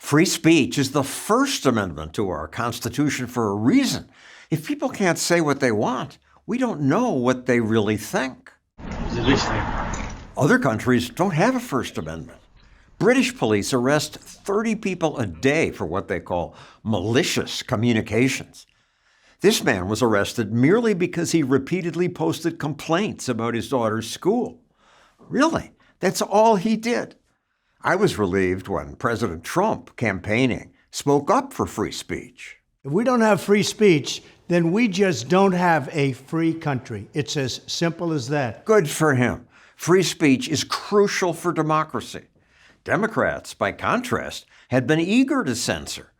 Free speech is the First Amendment to our Constitution for a reason. If people can't say what they want, we don't know what they really think. Other countries don't have a First Amendment. British police arrest 30 people a day for what they call malicious communications. This man was arrested merely because he repeatedly posted complaints about his daughter's school. Really, that's all he did. I was relieved when President Trump, campaigning, spoke up for free speech. If we don't have free speech, then we just don't have a free country. It's as simple as that. Good for him. Free speech is crucial for democracy. Democrats, by contrast, had been eager to censor.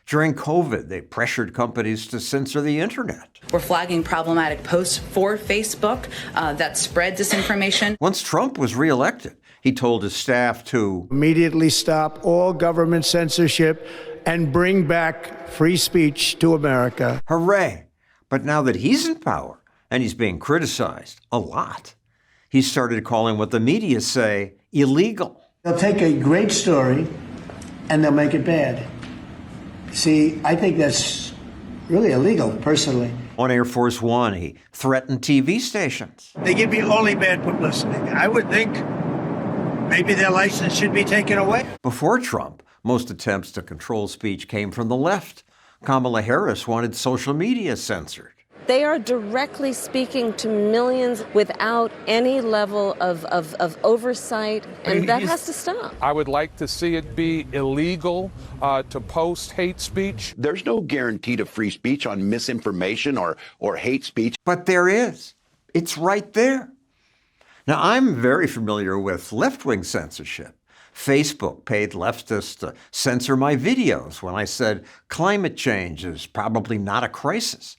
During COVID, they pressured companies to censor the internet. We're flagging problematic posts for Facebook that spread disinformation. Once Trump was reelected, he told his staff to immediately stop all government censorship and bring back free speech to America. Hooray! But now that he's in power, and he's being criticized a lot, he started calling what the media say illegal. They'll take a great story and they'll make it bad. See, I think that's really illegal, personally. On Air Force One, he threatened TV stations. They give me only bad publicity. I would think maybe their license should be taken away. Before Trump, most attempts to control speech came from the left. Kamala Harris wanted social media censored. They are directly speaking to millions without any level of oversight, and that has to stop. I would like to see it be illegal to post hate speech. There's no guarantee to free speech on misinformation or hate speech. But there is. It's right there. Now, I'm very familiar with left-wing censorship. Facebook paid leftists to censor my videos when I said climate change is probably not a crisis.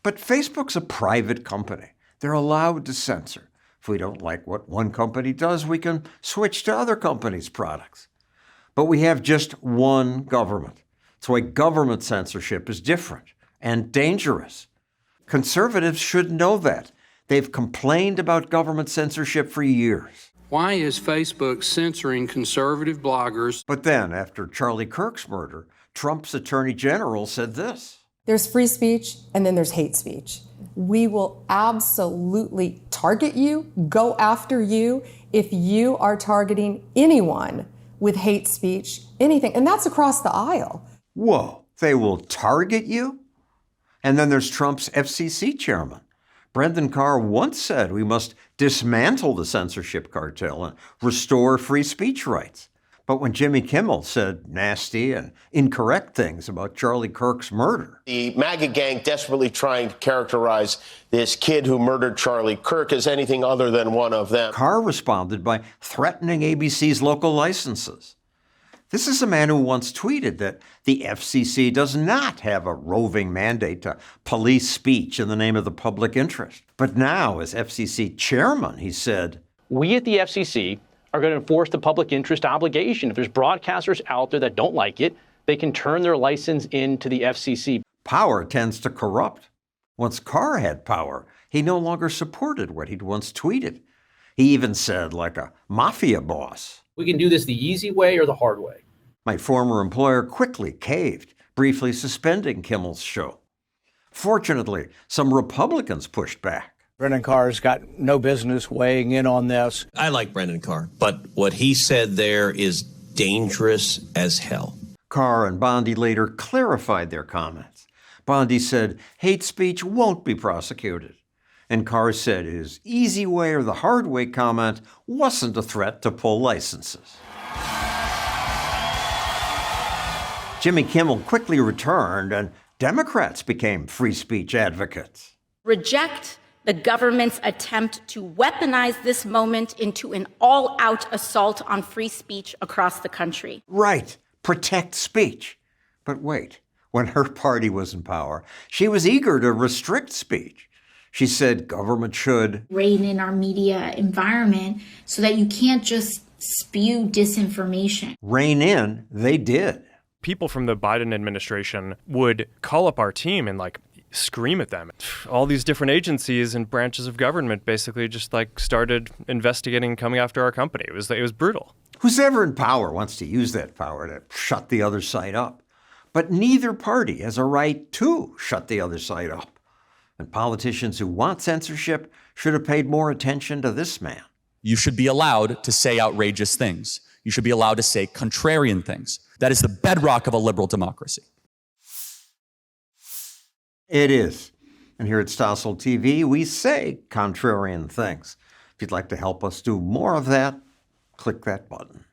But Facebook's a private company. They're allowed to censor. If we don't like what one company does, we can switch to other companies' products. But we have just one government. That's why government censorship is different and dangerous. Conservatives should know that. They've complained about government censorship for years. Why is Facebook censoring conservative bloggers? But then, after Charlie Kirk's murder, Trump's attorney general said this. There's free speech, and then there's hate speech. We will absolutely target you, go after you, if you are targeting anyone with hate speech, anything. And that's across the aisle. Whoa, they will target you? And then there's Trump's FCC chairman. Brendan Carr once said we must dismantle the censorship cartel and restore free speech rights. But when Jimmy Kimmel said nasty and incorrect things about Charlie Kirk's murder. The MAGA gang desperately trying to characterize this kid who murdered Charlie Kirk as anything other than one of them. Carr responded by threatening ABC's local licenses. This is a man who once tweeted that the FCC does not have a roving mandate to police speech in the name of the public interest. But now, as FCC chairman, he said, "We at the FCC are going to enforce the public interest obligation. If there's broadcasters out there that don't like it, they can turn their license in to the FCC." Power tends to corrupt. Once Carr had power, he no longer supported what he'd once tweeted. He even said, like a mafia boss, "We can do this the easy way or the hard way." My former employer quickly caved, briefly suspending Kimmel's show. Fortunately, some Republicans pushed back. Brendan Carr's got no business weighing in on this. I like Brendan Carr, but what he said there is dangerous as hell. Carr and Bondi later clarified their comments. Bondi said hate speech won't be prosecuted. And Carr said his easy way or the hard way comment wasn't a threat to pull licenses. Jimmy Kimmel quickly returned, and Democrats became free speech advocates. Reject the government's attempt to weaponize this moment into an all-out assault on free speech across the country. Right. Protect speech. But wait, when her party was in power, she was eager to restrict speech. She said government should rein in our media environment so that you can't just spew disinformation. Rein in, they did. People from the Biden administration would call up our team and scream at them. All these different agencies and branches of government basically just started investigating and coming after our company. It was brutal. Who's ever in power wants to use that power to shut the other side up. But neither party has a right to shut the other side up. And politicians who want censorship should have paid more attention to this man. You should be allowed to say outrageous things. You should be allowed to say contrarian things. That is the bedrock of a liberal democracy. It is. And here at Stossel TV, we say contrarian things. If you'd like to help us do more of that, click that button.